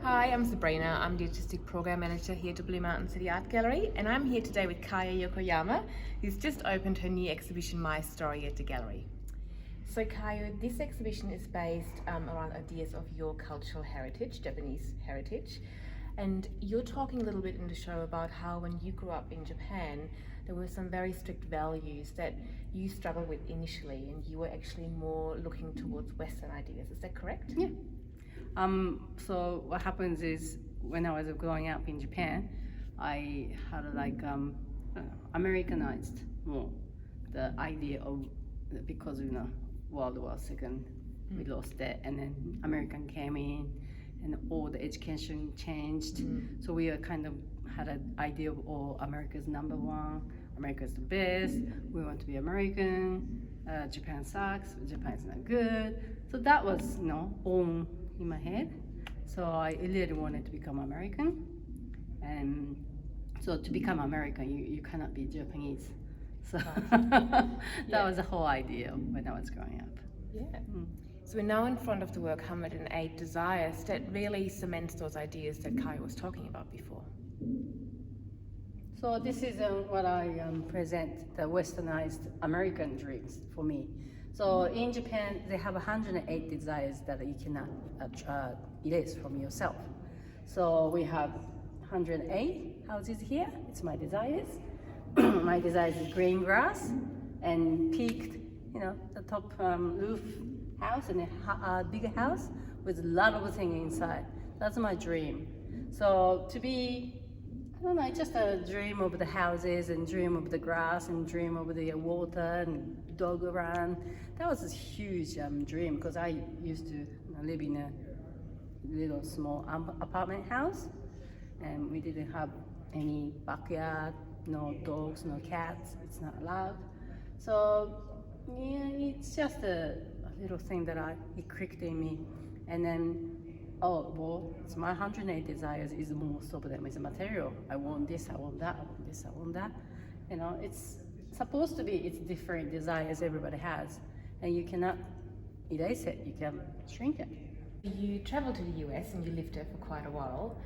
Hi, I'm Sabrina. I'm the Artistic Program Manager here at Blue Mountain City Art Gallery, and I'm here today with Kayo Yokoyama, who's just opened her new exhibition, My Story, at the gallery. So Kayo, this exhibition is based around ideas of your cultural heritage, Japanese heritage, and you're talking a little bit in the show about how when you grew up in Japan, there were some very strict values that you struggled with initially, and you were actually more looking towards Western ideas. Is that correct? Yeah. So what happens is when I was growing up in Japan, I had Americanized more the idea of because World War II, we lost that, and then American came in, and all the education changed. So we kind of had an idea of America's number one, America's the best. We want to be American. Japan sucks. Japan's not good. So that was all in my head. So I really wanted to become American, and so to become American, you cannot be Japanese. So that was the whole idea when I was growing up. Yeah. So we're now in front of the work 108 Desires that really cements those ideas that Kai was talking about before. So this is what I present, the westernized American dreams for me. So in Japan, they have 108 desires that you cannot erase from yourself. So we have 108 houses here. It's my desires. My desires is green grass and peaked, the top roof house and a bigger house with a lot of things inside. That's my dream. So to be, I don't know, just a dream of the houses and dream of the grass and dream of the water and dog around. That was a huge dream because I used to live in a little small apartment house, and we didn't have any backyard, no dogs, no cats. It's not allowed. So yeah, it's just a little thing that it clicked in me, and then it's my 108 desires is most of them is material. I want this, I want that, I want this, I want that. It's supposed to be, it's different desires everybody has, and you cannot erase it, you can shrink it. You traveled to the US and you lived there for quite a while,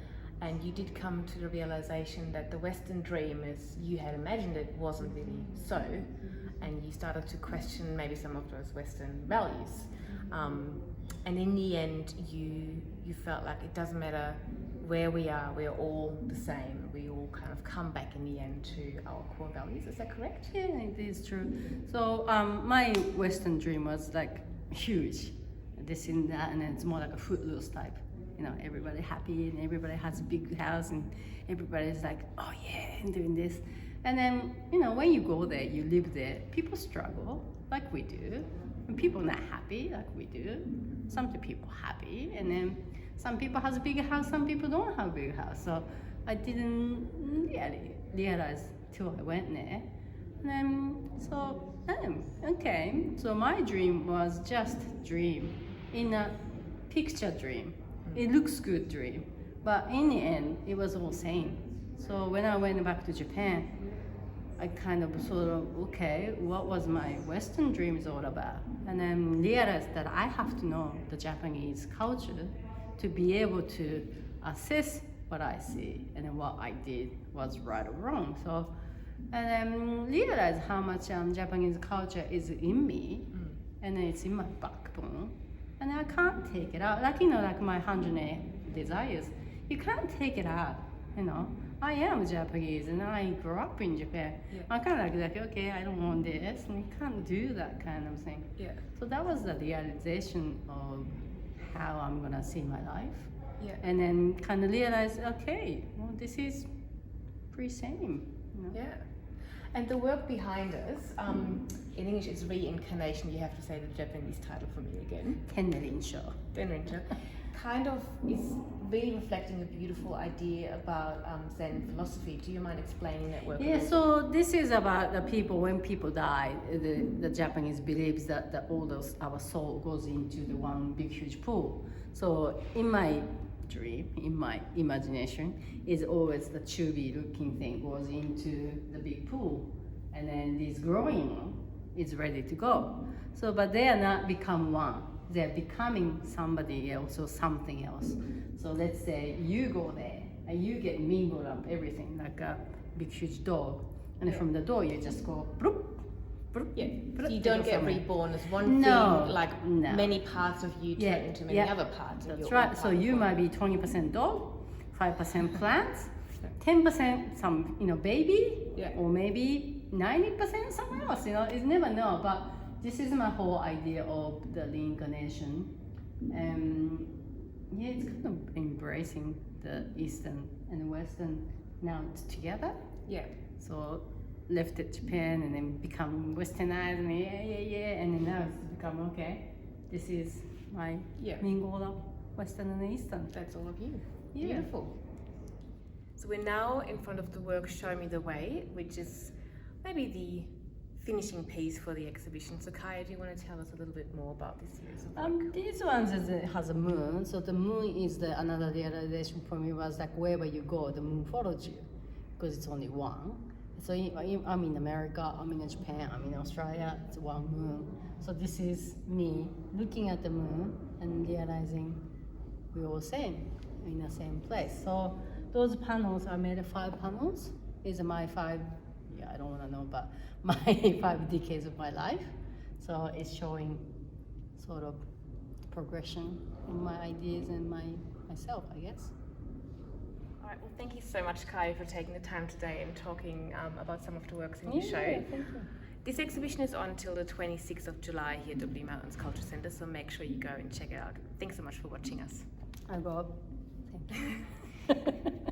and you did come to the realization that the Western dream as you had imagined it wasn't really so, and you started to question maybe some of those Western values. And in the end, you felt like it doesn't matter where we are all the same. We all kind of come back in the end to our core values. Is that correct? Yeah, it is true. So my Western dream was like huge, this and that, and it's more like a footloose type. Everybody happy and everybody has a big house and everybody's like, oh yeah, and doing this. And then, when you go there, you live there, people struggle like we do. And people not happy like we do. Some people happy, and then some people has a bigger house, some people don't have a big house. So I didn't really realize till I went there. And then, okay. So my dream was just dream, in a picture dream. It looks good dream, but in the end, it was all same. So when I went back to Japan, I kind of sort of, okay, what was my Western dreams all about? And then realized that I have to know the Japanese culture to be able to assess what I see and then what I did was right or wrong. So, and then realized how much Japanese culture is in me, and it's in my backbone, and I can't take it out. Like my 108 desires, you can't take it out. I am Japanese and I grew up in Japan. Yeah. I kind of like, okay, I don't want this, and you can't do that kind of thing. Yeah. So that was the realization of how I'm gonna see my life. Yeah. And then kind of realize, okay, well, this is pretty same. Yeah. And the work behind us, in English it's reincarnation. You have to say the Japanese title for me again. Tenrinsho. Tenrinsho. Kind of is really reflecting a beautiful idea about Zen philosophy. Do you mind explaining that work? Yeah, so this is about the people, when people die, the Japanese believes that our soul goes into the one big huge pool. So in my dream, in my imagination, is always the chubby looking thing goes into the big pool, and then this growing one is ready to go. So, but they are not become one. they're becoming somebody else or something else. So let's say you go there and you get mingled up everything like a big huge dog, and Yeah. from the door you just go bloop, bloop, Yeah. bloop, So you don't get somewhere. reborn as one No, thing, like no. many parts of you turn into many other parts. And That's you're all right. So part of you one. might be 20% dog, 5% plants, 10% some baby, Yeah. or maybe 90% someone else. You never know. But this is my whole idea of the reincarnation, and yeah, it's kind of embracing the Eastern and Western now together. Yeah. So left at Japan and then become Westernized and yeah, and then now it's become okay. This is my Yeah. mingled up Western and Eastern. That's all of you. Yeah. Beautiful. So we're now in front of the work Show Me the Way, which is maybe the finishing piece for the exhibition. So Kaya, do you want to tell us a little bit more about this series of work? These ones has a moon, so the moon is another realization for me was like wherever you go, the moon follows you, because it's only one. So I'm in America, I'm in Japan, I'm in Australia, it's one moon. So this is me looking at the moon and realizing we're all same, in the same place. So those panels, I made 5 panels. These are my 5, I don't want to know, but my 5 decades of my life. So it's showing sort of progression in my ideas and myself, I guess. All right, well, thank you so much, Kaya, for taking the time today and talking about some of the works in your show. Thank you. This exhibition is on till the 26th of July here at Blue Mountains Culture Centre, so make sure you go and check it out. Thanks so much for watching us. I Rob. Thank you.